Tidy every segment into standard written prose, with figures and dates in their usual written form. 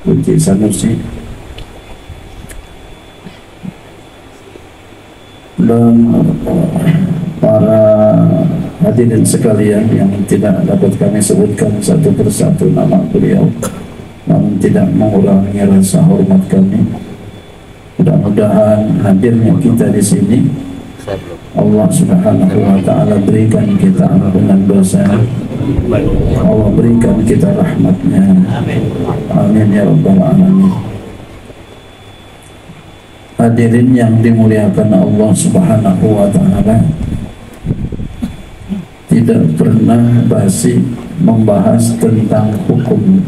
Uji Sanusi dan para hadirin sekalian yang tidak dapat kami sebutkan satu persatu nama beliau, namun tidak mengurangi rasa hormat kami. Mudah-mudahan hadirnya kita di sini Allah Subhanahu wa Ta'ala berikan kita ampunan dosa, Allah berikan kita rahmatnya. Amin ya rabbal alamin. Hadirin yang dimuliakan Allah Subhanahu wa Ta'ala, tidak pernah basi membahas tentang hukum,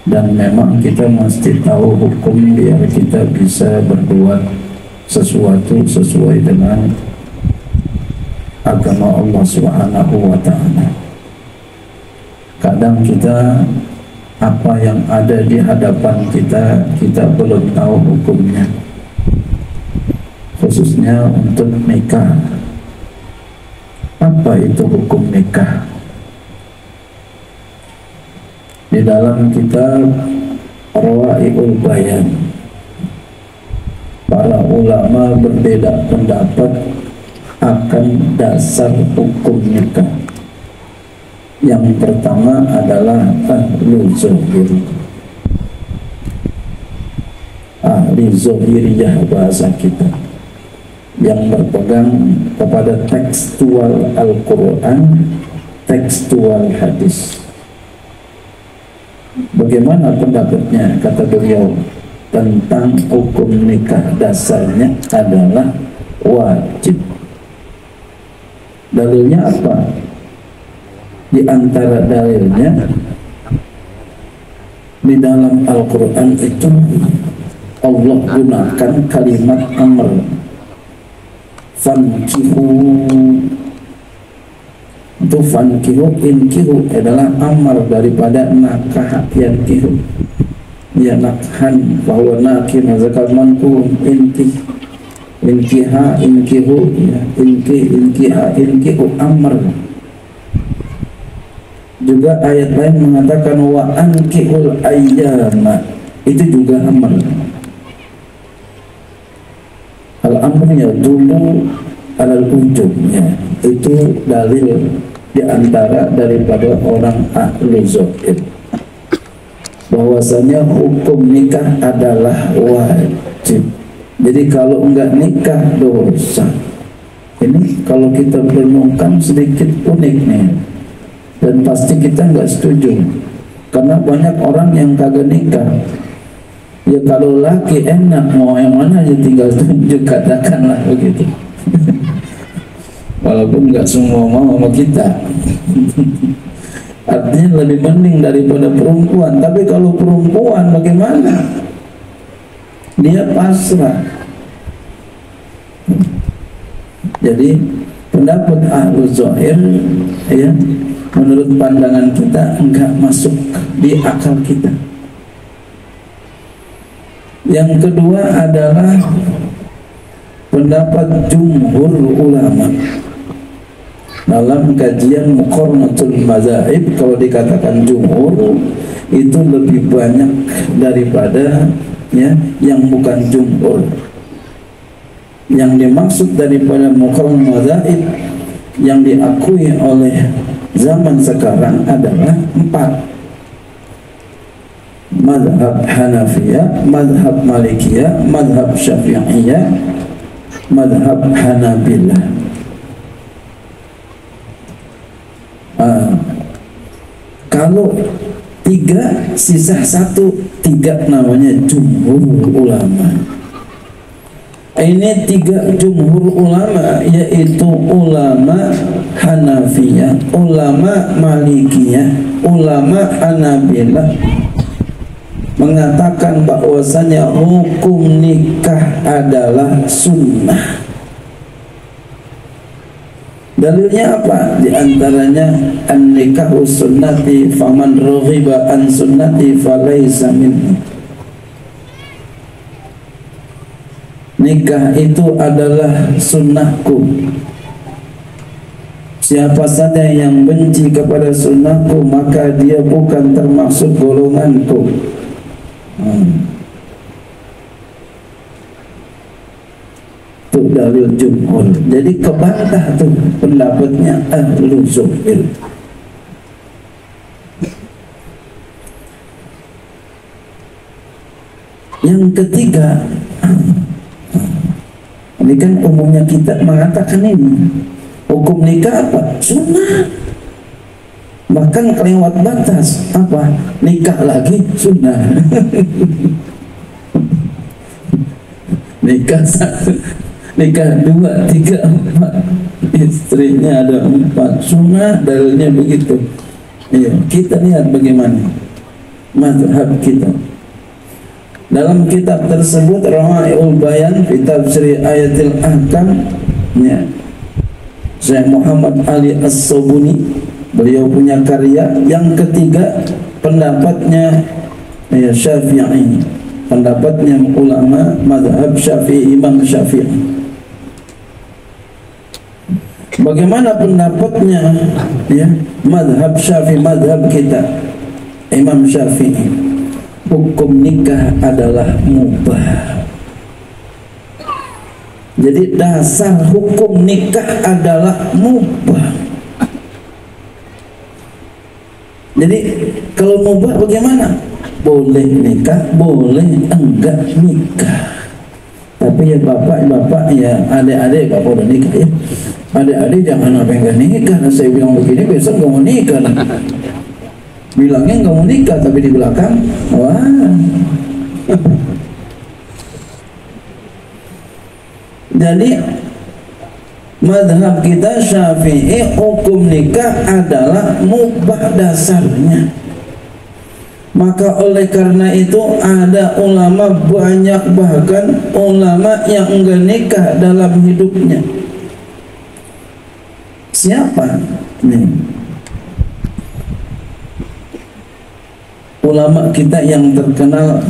dan memang kita mesti tahu hukum biar kita bisa berbuat sesuatu sesuai dengan agama Allah Subhanahu wa Ta'ala. Kadang kita apa yang ada di hadapan kita belum tahu hukumnya, khususnya untuk nikah. Apa itu hukum nikah? Di dalam kitab Rawa'iul Bayan, para ulama berbeda pendapat akan dasar hukum nikah. Yang pertama adalah ahlu zohir, ahli zohiriyah bahasa kita, yang berpegang kepada tekstual Al-Quran, tekstual hadis. Bagaimana pendapatnya? Kata beliau tentang hukum nikah, dasarnya adalah wajib. Dalilnya apa? Di antara dalilnya, di dalam Al-Quran itu Allah gunakan kalimat amr, fankihu. Itu fankihu, inkihu adalah amar daripada nakah yankihu, ya nakhan bahwa nakih mazakal mankuh inkih, inkiha inkihu, ya inkiha inkihu amar. Juga ayat lain mengatakan wa ankihul ayyama, itu juga amar. Al-amrnya dulu alal ujubnya, itu dalil di antara daripada orang ahli zohir bahwasanya hukum nikah adalah wajib. Jadi kalau enggak nikah dosa. Ini kalau kita renungkan sedikit unik nih, dan pasti kita enggak setuju, karena banyak orang yang kagak nikah. Ya kalau laki enak, mau yang mana aja tinggal tunjuk, katakanlah begitu. Walaupun nggak semua mau sama kita. Artinya lebih mending daripada perempuan. Tapi kalau perempuan bagaimana? Dia pasrah. Jadi pendapat ahlu zohir, ya, menurut pandangan kita enggak masuk di akal kita. Yang kedua adalah pendapat jumhur ulama. Dalam kajian Muqarnatul Mazahib, kalau dikatakan jumhur itu lebih banyak daripada ya yang bukan jumhur. Yang dimaksud daripada Muqarnatul Mazahib yang diakui oleh zaman sekarang adalah 4: mazhab Hanafiyah, mazhab Malikiyah, mazhab Syafi'iyah, mazhab Hanabilah. Kalau 3 sisa 1, 3 namanya jumhur ulama. Ini 3 jumhur ulama, yaitu ulama Hanafiyah, ulama Malikiyah, ulama Hanabilah, mengatakan bahwasanya hukum nikah adalah sunnah. Dalilnya apa? Di antaranya an-nikahu sunnati faman raghiba an sunnati falaysa minni. Nikah itu adalah sunnahku. Siapa saja yang benci kepada sunnahku, maka dia bukan termasuk golonganku. Itu dalil jumhur. Jadi kebantah tuh pendapatnya ahlu zuhir. Yang ketiga, ini kan umumnya kita mengatakan ini hukum nikah apa? Sunnah. Bahkan kelewat batas apa? Nikah lagi sunnah. Nikah satu, nikah 2, 3, 4, istrinya ada 4, sunnah, dalilnya begitu. Iya, kita lihat bagaimana mazhab kita. Dalam kitab tersebut Rawa'iul Bayan fi Tafsir Ayatil Ahkam, ya, Syekh Muhammad Ali As-Sabuni, beliau punya karya. Yang ketiga pendapatnya ya Syafi'i, pendapatnya ulama mazhab Syafi'i, Imam Syafi'i. Bagaimana pendapatnya ya mazhab Syafi'i, mazhab kita Imam Syafi'i? Hukum nikah adalah mubah. Jadi dasar hukum nikah adalah mubah. Jadi kalau mubah bagaimana? Boleh nikah, boleh enggak nikah. Tapi ya bapak ya adik-adik, bapak udah nikah ya, adik-adik jangan apa yang nikah. Nah, saya bilang begini, besok gak mau nikah. Bilangnya nggak mau nikah, tapi di belakang, wah. Jadi mazhab kita Syafi'i, hukum nikah adalah mubah dasarnya. Maka oleh karena itu ada ulama banyak, bahkan ulama yang enggak nikah dalam hidupnya. Siapa? Nih, ulama kita yang terkenal,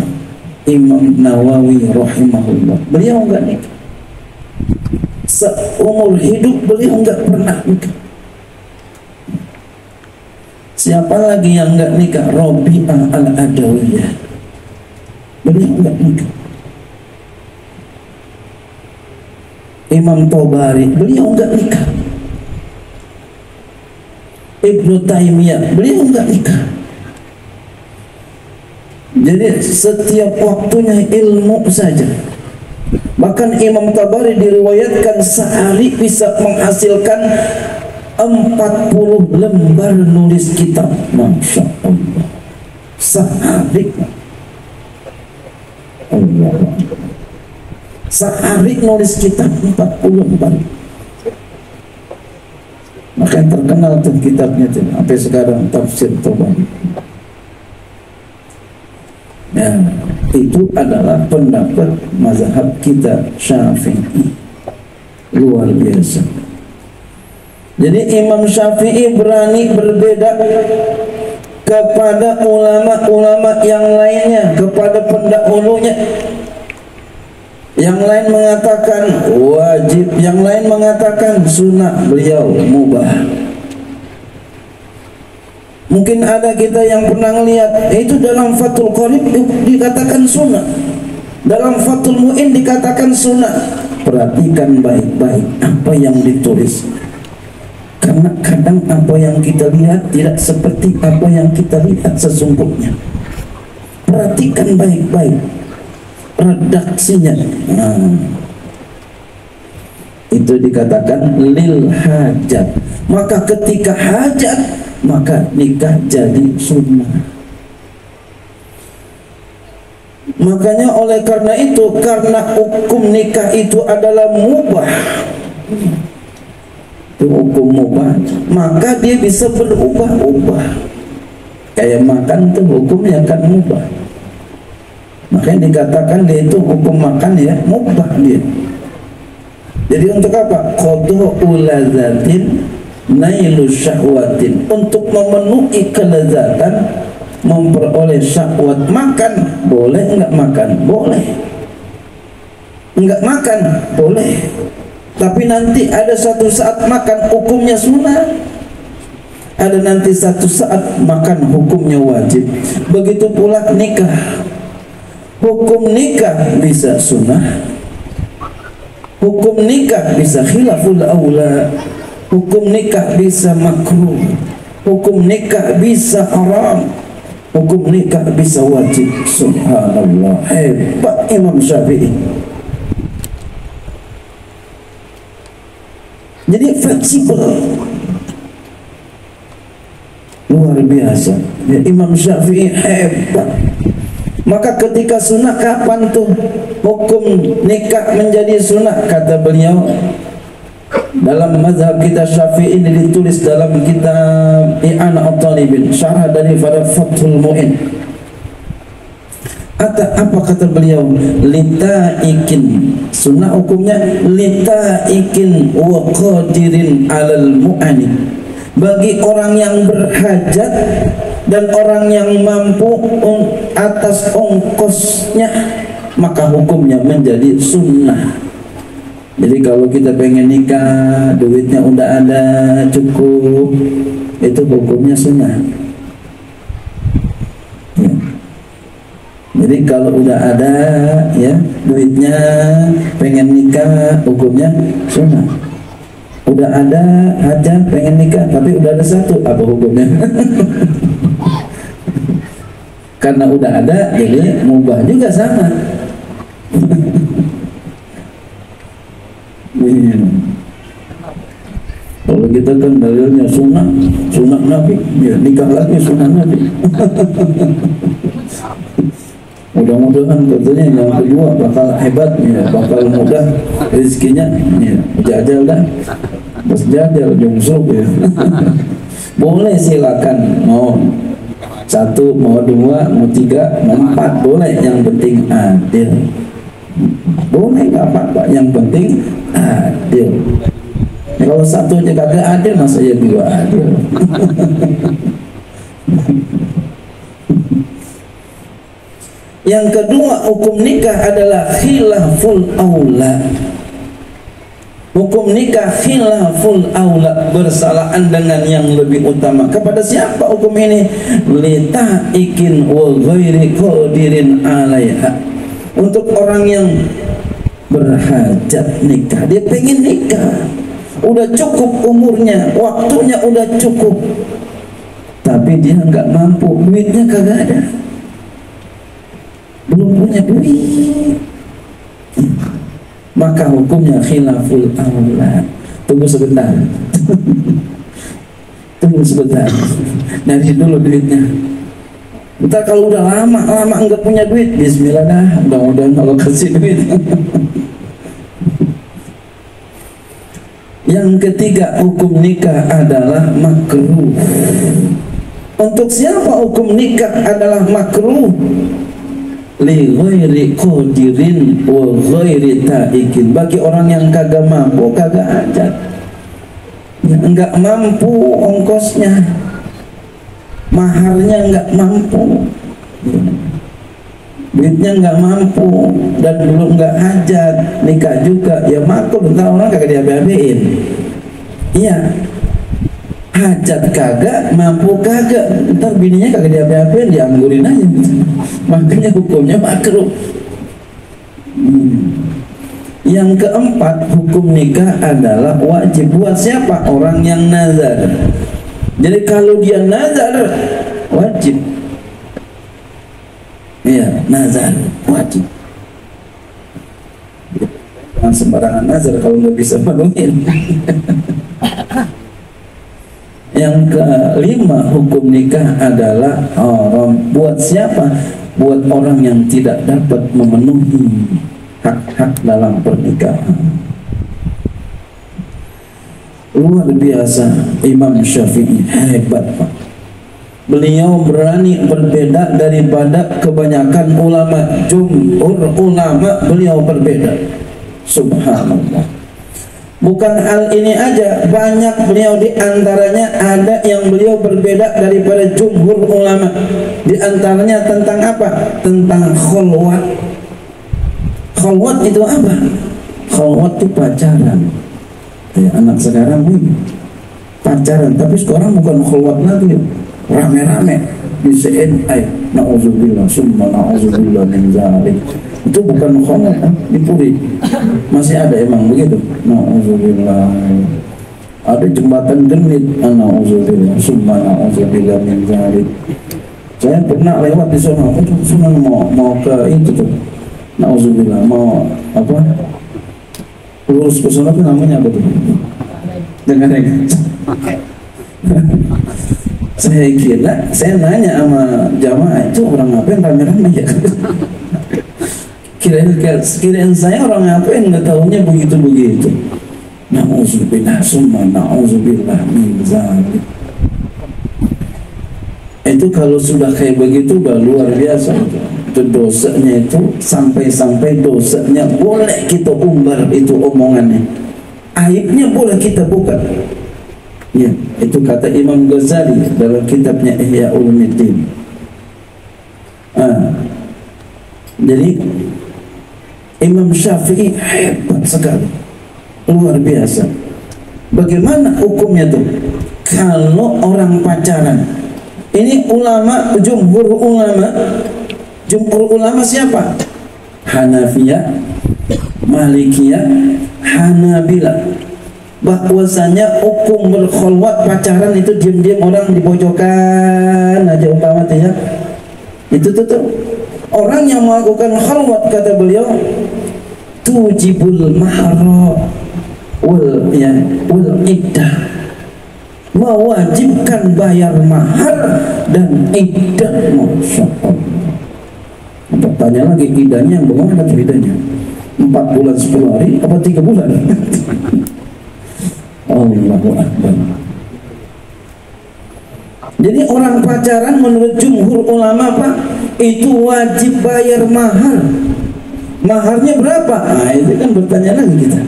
Imam Nawawi rahimahullah. Beliau enggak nikah. Seumur hidup beliau enggak pernah nikah. Siapa lagi yang enggak nikah? Rabi'ah al-Adawiyah. Beliau enggak nikah. Imam Tabari, beliau enggak nikah. Ibnu Taimiyah, beliau enggak nikah. Jadi setiap waktunya ilmu saja. Bahkan Imam Tabari diriwayatkan sehari bisa menghasilkan 40 lembar nulis kitab. Masya Allah. Sehari. Allah. Sehari nulis kitab 40 lembar. Maka yang terkenal tuh kitabnya tuh, sampai sekarang Tafsir Tabari. Ya, itu adalah pendapat mazhab kita Syafi'i. Luar biasa. Jadi Imam Syafi'i berani berbeda kepada ulama-ulama yang lainnya, kepada pendahulunya. Yang lain mengatakan wajib, yang lain mengatakan sunnah, beliau mubah. Mungkin ada kita yang pernah melihat itu dalam Fathul Qorib dikatakan sunnah, dalam Fathul Mu'in dikatakan sunnah. Perhatikan baik-baik apa yang ditulis, karena kadang apa yang kita lihat tidak seperti apa yang kita lihat sesungguhnya. Perhatikan baik-baik redaksinya. Itu dikatakan lil hajat. Maka ketika hajat, maka nikah jadi sunnah. Makanya oleh karena itu, karena hukum nikah itu adalah mubah, itu hukum mubah, maka dia bisa berubah-ubah. Kayak makan tuh hukumnya kan mubah. Makanya dikatakan dia itu hukum makan ya mubah dia. Jadi untuk apa? Qadha'u lazatin nailu syahwatin, untuk memenuhi kelezatan, memperoleh syahwat. Makan boleh, enggak makan boleh, enggak makan boleh, tapi nanti ada satu saat makan hukumnya sunnah, ada nanti satu saat makan hukumnya wajib. Begitu pula nikah. Hukum nikah bisa sunnah, hukum nikah bisa khilaful aula, hukum nikah bisa makruh, hukum nikah bisa haram, hukum nikah bisa wajib. Subhanallah, hebat Imam Syafi'i. Jadi fleksibel, luar biasa ya, Imam Syafi'i hebat. Maka ketika sunnah, kapan tuh hukum nikah menjadi sunnah? Kata beliau, dalam mazhab kita Syafi'i ini ditulis dalam kitab I'anah at-Talibin, syarah daripada Fathul Mu'in. Apa kata beliau? Litaikin, sunnah hukumnya litaikin wa qadirin alal mu'ani, bagi orang yang berhajat dan orang yang mampu atas ongkosnya, maka hukumnya menjadi sunnah. Jadi kalau kita pengen nikah, duitnya udah ada cukup, itu hukumnya sunnah ya. Jadi kalau udah ada ya duitnya, pengen nikah, hukumnya sunnah. Udah ada hajat, pengen nikah, tapi udah ada satu, apa hukumnya? Karena udah ada, jadi mubah juga sama. Kalau kita kan dalilnya sunnah, sunnah Nabi, ya nikah lagi sunnah Nabi. Mudah-mudahan katanya yang kedua bakal hebat ya, bakal mudah rezekinya ya, jajal dah. Pas jajal jungsuk ya. Boleh silakan, mau satu, mau dua, mau tiga, mau empat, boleh, yang penting adil. Boleh nggak apa-apa, yang penting adil. Ya, kalau satu aja kagak adil, masa ya dua adil. Yang kedua, hukum nikah adalah khilaful aula. Hukum nikah khilaful aula, bersalaan dengan yang lebih utama. Kepada siapa hukum ini? Litaikin wa ghairi qadirin alaiha, untuk orang yang berhajat nikah, dia pengen nikah, udah cukup umurnya, waktunya udah cukup, tapi dia nggak mampu, duitnya kagak ada, belum punya duit, maka hukumnya khilaful aula. Tunggu sebentar. Tunggu sebentar, dari dulu duitnya. Ntar kalau udah lama enggak punya duit, bismillah dah, mudah-mudahan Allah kasih duit. Yang ketiga, hukum nikah adalah makruh. Untuk siapa hukum nikah adalah makruh? Li ghairi qadirin wa ghairi taikin, bagi orang yang kagak mampu, kagak hajat, ya, enggak mampu ongkosnya, maharnya enggak mampu, duitnya enggak mampu, dan belum enggak hajat, nikah juga ya makruh. Bentar orang kagak diabe-abein. Iya, hajat kagak, mampu kagak, ntar bininya kagak diabe-abein, dianggurin aja. Makanya hukumnya makruh. Yang keempat, hukum nikah adalah wajib. Buat siapa? Orang yang nazar. Jadi kalau dia nazar, wajib. Iya, nazar wajib. Jangan sembarangan nazar kalau nggak bisa penuhin. Yang kelima, hukum nikah adalah haram. Buat siapa? Buat orang yang tidak dapat memenuhi hak-hak dalam pernikahan. Luar biasa Imam Syafi'i, hebat Pak. Beliau berani berbeda daripada kebanyakan ulama. Jumhur ulama beliau berbeda. Subhanallah. Bukan hal ini aja, banyak beliau di antaranya ada yang beliau berbeda daripada jumhur ulama. Di antaranya tentang apa? Tentang khulwat. Khulwat itu apa? Khulwat itu pacaran. Ya, anak sekarang ini pacaran, tapi sekarang bukan khulwat lagi, rame-rame di CNI. Na'udzubillah, summa na'udzubillah min dzalik. Itu bukan kholat, dipuri. Masih ada emang begitu. Na'udzubillah. Ada jembatan genit, na'udzubillah, summa na'udzubillah min dzalik. Saya pernah lewat di sana, aku cuma mau ke itu tuh. Na'udzubillah, mau apa? Lurus ke sana tuh namanya apa tuh? Dengar ya. Saya nanya sama jamaah itu orang apa yang rame-rame ya? Kirain saya orang apa yang nggak tahunya begitu-begitu. Na'udzubillah, summa na'udzubillah min dzalik. Itu kalau sudah kayak begitu udah luar biasa. Itu dosanya itu sampai-sampai dosanya boleh kita umbar itu omongannya. Aibnya boleh kita buka. Ya, itu kata Imam Ghazali dalam kitabnya Ihya Ulumuddin. Jadi Imam Syafi'i hebat sekali, luar biasa. Bagaimana hukumnya tuh? Kalau orang pacaran, ini ulama, jumhur ulama siapa? Hanafiyah, Malikiyah, Hanabilah. Bahwasanya hukum berkhulwat pacaran itu diam-diam orang di pojokan aja umpamanya. Itu tuh orang yang melakukan khulwat kata beliau tujibul mahra wal iddah, mewajibkan bayar mahar dan iddah. Masya Allah. Tanya lagi iddahnya bagaimana idahnya? 4 bulan 10 hari apa 3 bulan? Allahu Akbar. Jadi orang pacaran menurut jumhur ulama apa? Itu wajib bayar mahar. Maharnya berapa? Nah itu kan bertanya lagi kita.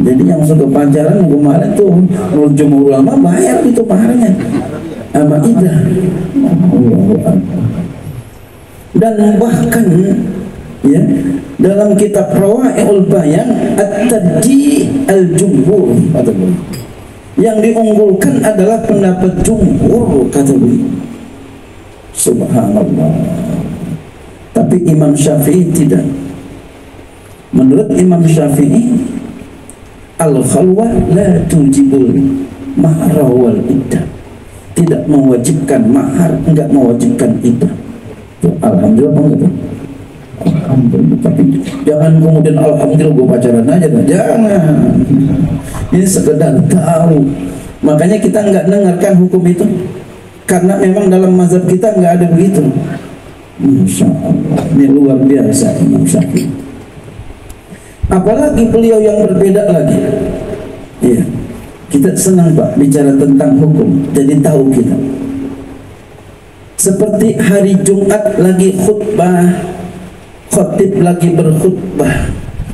Jadi yang suka pacaran kemarin tuh menurut jumhur ulama bayar itu maharnya. Apa idah? Allahu Akbar. Dan bahkan ya dalam kitab Rawai'ul Bayan at-tadji al-jumhur kata beliau, yang diunggulkan adalah pendapat jumhur kata beliau. Subhanallah. Tapi Imam Syafi'i tidak. Menurut Imam Syafi'i al-khalwah la tujibul mahra wal iddah, tidak mewajibkan mahar, enggak mewajibkan iddah. Alhamdulillah enggak? Alhamdulillah. Tapi jangan kemudian alhamdulillah gue pacaran aja, jangan. Ini sekedar tahu. Makanya kita nggak dengarkan hukum itu, karena memang dalam mazhab kita nggak ada begitu. Masya Allah, ini luar biasa Imam Syafi'i. Apalagi beliau yang berbeda lagi. Iya, kita senang Pak bicara tentang hukum, jadi tahu kita. Seperti hari Jumat lagi khutbah, khatib lagi berkhutbah,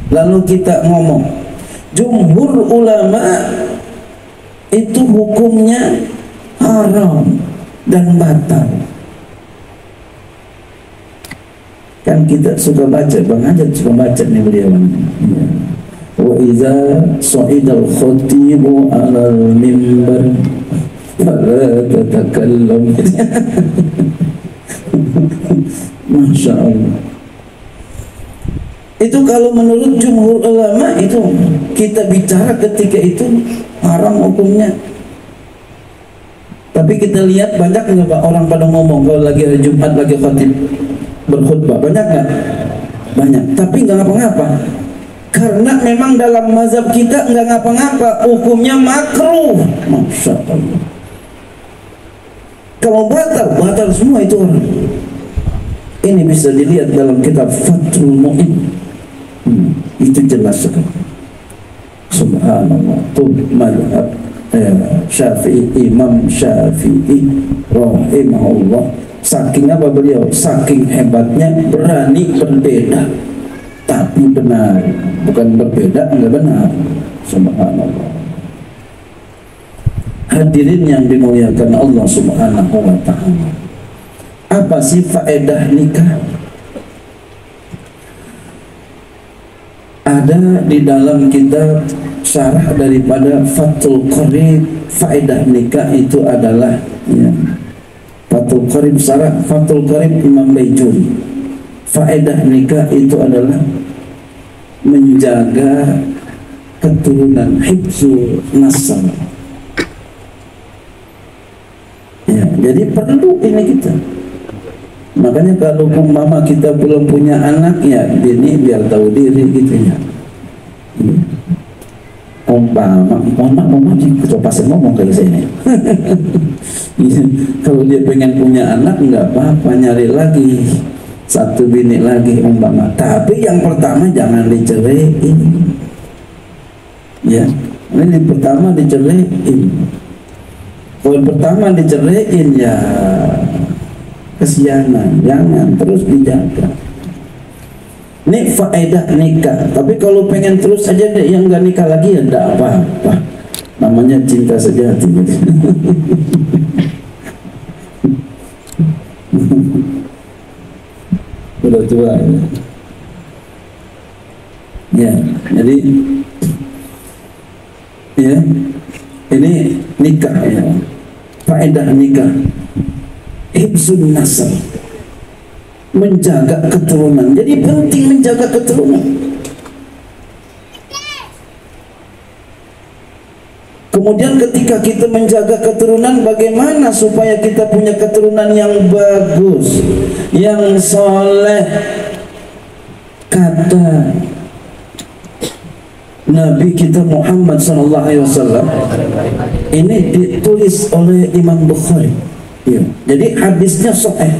lalu kita ngomong, jumhur ulama itu hukumnya haram dan batal. Kan kita suka baca, Bang Ajat suka baca nih beliau. Wa idza sa'idal khatibu 'alal mimbar fala tatakallam. Masya Allah. Itu kalau menurut jumhur ulama itu kita bicara ketika itu haram hukumnya. Tapi kita lihat banyak nggak Pak orang pada ngomong kalau lagi hari Jumat lagi khatib berkhutbah, banyak nggak? Banyak. Tapi nggak ngapa-ngapa. Karena memang dalam mazhab kita nggak ngapa-ngapa, hukumnya makruh. Masya Allah. Kalau batal semua itu orang. Ini bisa dilihat dalam kitab Fathul Mu'in. Itu jelas sekali. Subhanallah. Itu mazhab Syafi'i, Imam Syafi'i rahimahullah. Saking apa beliau? Saking hebatnya berani berbeda, tapi benar. Bukan berbeda enggak benar. Subhanallah. Hadirin yang dimuliakan Allah Subhanahu wa ta'ala, apa sih faedah nikah? Ada di dalam kitab syarah daripada Fathul Qarib faedah nikah itu adalah ya, Fathul Qarib Sarah Fathul Qarib Imam Baijuri. Faedah nikah itu adalah menjaga keturunan, hifzul nasab. Ya, jadi perlu ini kita. Makanya kalau umpama kita belum punya anak ya, ini biar tahu diri gitu ya. Umpama coba saya ngomong kayak saya. Kalau dia pengen punya anak nggak apa-apa, nyari lagi satu bini lagi umpama. Tapi yang pertama jangan diceraiin. Ya, ini pertama diceraiin. Kalau pertama diceraiin ya kesianan, jangan, terus dijaga. Ini faedah nikah. Tapi kalau pengen terus aja deh yang nggak nikah lagi ya enggak apa-apa. Namanya cinta sejati. Udah tua ya. Jadi ya, ini nikah ya. Faedah nikah, hifzun nasab, menjaga keturunan. Jadi penting menjaga keturunan. Kemudian ketika kita menjaga keturunan, bagaimana supaya kita punya keturunan yang bagus, yang soleh? Kata Nabi kita Muhammad SAW, ini ditulis oleh Imam Bukhari ya. Jadi hadisnya sahih.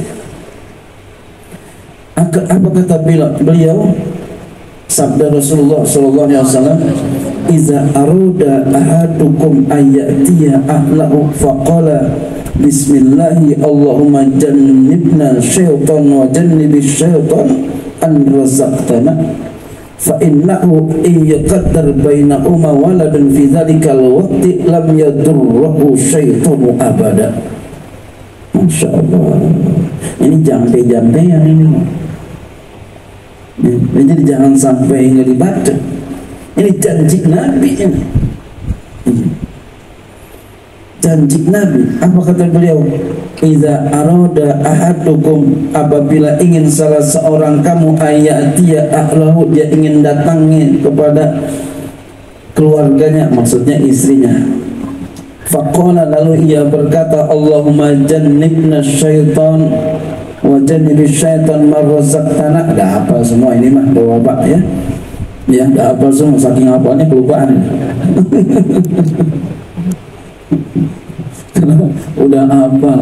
Apa kata beliau? Sabda Rasulullah SAW, "Iza aroda ahadukum ayatiya ahlahu faqala bismillahi Allahumma jannibna syaitan wa jannibi syaitan an razaqtana fa innahu iyaqaddar bainahuma waladun fi dhalikal waqti lam yadurruhu syaitanu abada." Masya Allah, ini jampe-jampe yang ini. Jadi jangan sampai nggak dibaca. Ini janji Nabi ini. Janji Nabi. Apa kata beliau? Iza aroda ahadukum, apabila ingin salah seorang kamu ayatiya ahlahu, dia ingin datangi kepada keluarganya, maksudnya istrinya. Faqala, lalu ia berkata, Allahumma jannibna syaitan wa jannibi syaitan marrazaqtana. Dah hafal semua ini mah doa Pak ya. Ya, dah hafal semua, saking hafalnya kelupaan. Udah hafal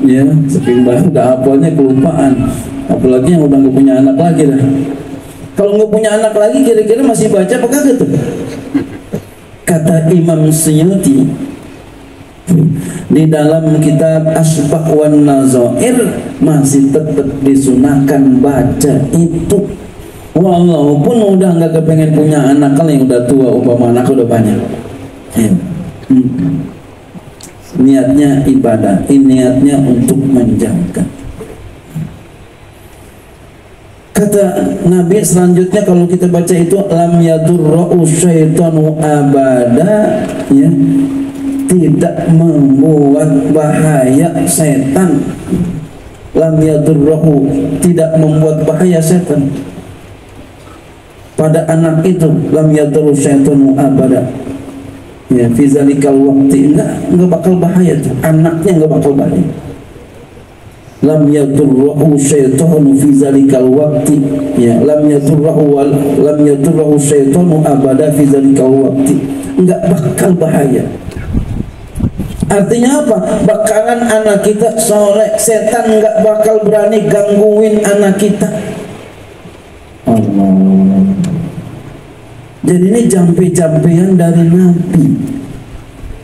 ya, saking banyak udah hafalnya kelupaan. Apalagi yang udah nggak punya anak lagi dah. Kalau nggak punya anak lagi kira-kira masih baca apa kagak tuh? Kata Imam Suyuti di dalam kitab Asbah wan Nazair, masih tetap disunahkan baca itu walaupun udah nggak kepengen punya anak, kalau yang udah tua umpama anak udah banyak ya. Niatnya ibadah, ini niatnya untuk menjaga. Kata Nabi selanjutnya, kalau kita baca itu lam yadurru syaitanu abada ya, tidak membuat bahaya setan. Lam yadurruhu, tidak membuat bahaya setan pada anak itu. Lam yadurru syaitanu abada ya, fi zalikal waqti, enggak bakal bahaya tuh, anaknya enggak bakal bahaya. Lam yadurruhu syaitanu fi zalikal waqti ya, lam yadurruhu syaitanu abada fi zalikal waqti, enggak bakal bahaya. Artinya apa? Bakalan anak kita soleh, setan nggak bakal berani gangguin anak kita. Allah. Jadi ini jampe-jampean dari Nabi.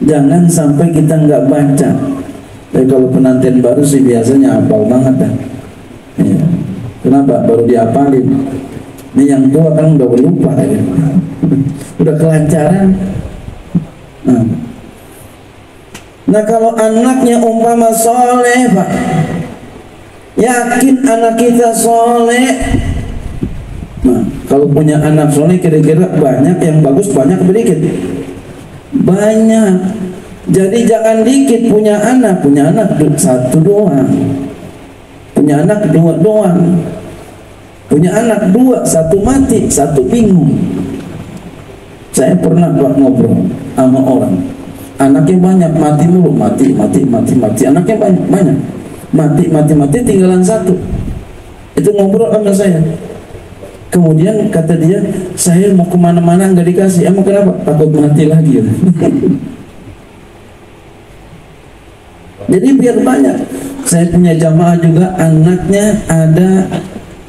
Jangan sampai kita nggak baca. Tapi kalau penantian baru sih biasanya hafal banget kan. Ya. Kenapa? Baru dihafalin. Ini yang tua kan udah lupa ya. Udah kelancaran. Nah kalau anaknya umpama soleh Pak, yakin anak kita soleh. Nah kalau punya anak soleh kira-kira banyak yang bagus, banyak sedikit? Banyak. Jadi jangan dikit punya anak satu doang, punya anak dua doang, punya anak dua, satu mati, satu bingung. Saya pernah ngobrol sama orang, anaknya banyak, mati mulu, mati, anaknya banyak, mati, tinggalan satu. Itu ngobrol sama saya. Kemudian kata dia, saya mau kemana-mana nggak dikasih. Emang kenapa? Takut mati lagi. Jadi biar banyak. Saya punya jamaah juga, anaknya ada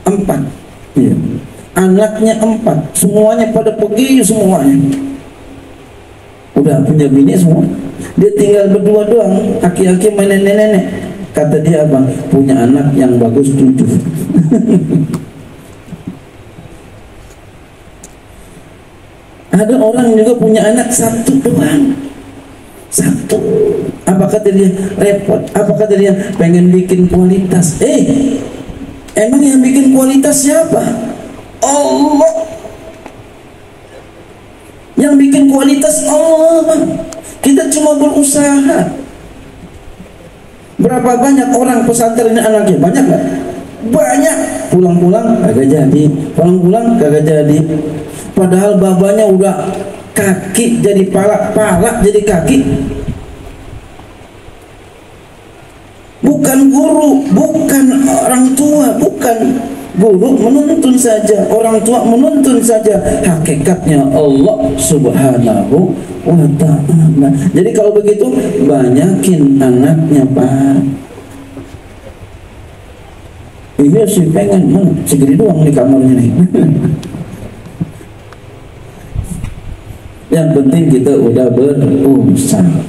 4 ya. Anaknya 4, semuanya pada pergi semuanya. Udah punya bini semua, dia tinggal berdua doang, aki-aki main nenek-nenek. Kata dia, abang punya anak yang bagus 7. Ada orang juga punya anak 1 doang, 1. Apa kata dia? Repot. Apa kata dia? Pengen bikin kualitas. Emang yang bikin kualitas siapa? Allah. Yang bikin kualitas Allah. Kita cuma berusaha. Berapa banyak orang pesantren anaknya? Banyak nggak? Banyak. Pulang-pulang kagak jadi. Pulang-pulang kagak jadi. Padahal babanya udah kaki jadi pala, pala jadi kaki. Bukan guru, bukan orang tua, bukan guru menuntun saja, orang tua menuntun saja. Hakikatnya Allah Subhanahu wa ta'ala. Jadi kalau begitu banyakin anaknya, Pak. Iya sih pengen, segini doang di kamarnya nih. Yang penting kita udah berusaha.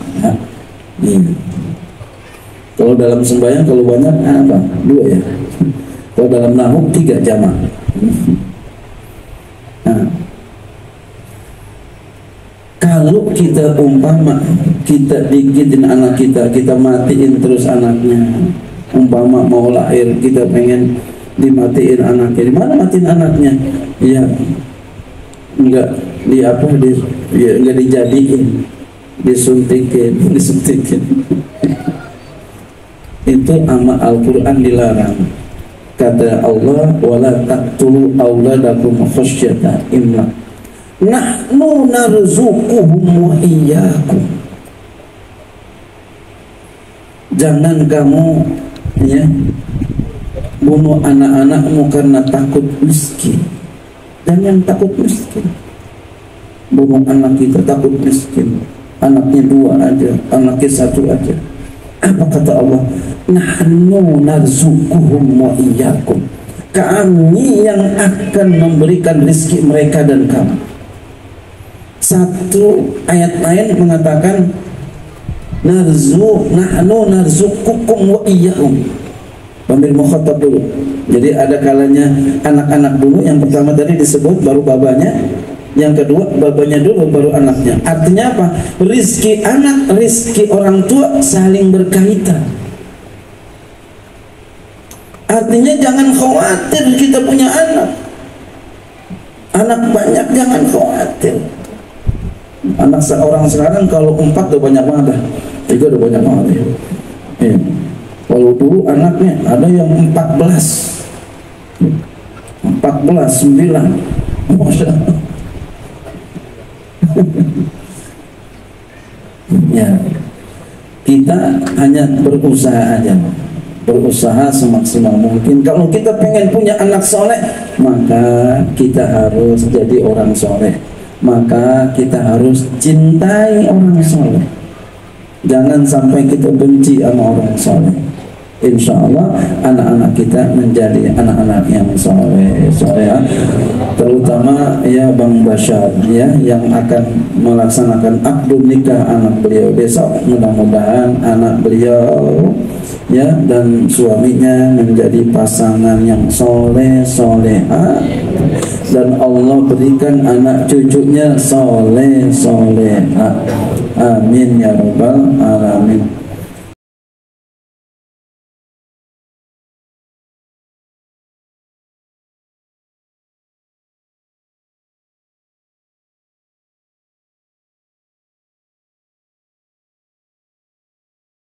Kalau dalam sembahyang kalau banyak apa? 2 ya. Kalau dalam nahu 3 jamak. Nah, kalau kita umpama kita dikitin anak kita, kita matiin terus anaknya. Umpama mau lahir kita pengen dimatiin anaknya. Di mana matiin anaknya? Ya enggak enggak dijadiin, disuntikin. Itu ama Al-Quran dilarang. Kata Allah, wala taqtulu auladakum khasyata imlaq, nahnu narzuquhum wa iyyakum. Jangan kamu bunuh anak-anakmu karena takut miskin. Jangan takut miskin. Bunuh anak kita takut miskin. Anaknya 2 aja, anaknya 1 aja. Apa kata Allah? Nahnu narzuquhum wa iyyakum. Kami yang akan memberikan rezeki mereka dan kamu. Satu ayat lain mengatakan nahnu narzuqukum wa iyyahum. Ambil mukhatab dulu. Jadi ada kalanya anak-anak dulu, yang pertama tadi disebut baru babanya, yang kedua babanya dulu baru anaknya. Artinya apa? Rizki anak, rizki orang tua saling berkaitan. Artinya jangan khawatir kita punya anak. Anak banyak jangan khawatir. Anak seorang sekarang kalau 4 udah banyak banget, 3 udah banyak banget ya. Kalau dulu anaknya ada yang 14, 9, Masya Allah. Ya, kita hanya berusaha aja, berusaha semaksimal mungkin. Kalau kita pengen punya anak soleh, maka kita harus jadi orang soleh, maka kita harus cintai orang soleh. Jangan sampai kita benci sama orang soleh. Insya Allah anak-anak kita menjadi anak-anak yang soleh, terutama ya Bang Bashar ya, yang akan melaksanakan akad nikah anak beliau besok. Mudah-mudahan anak beliau ya dan suaminya menjadi pasangan yang soleh, soleha, dan Allah berikan anak cucunya soleh, soleha. Amin ya rabbal alamin.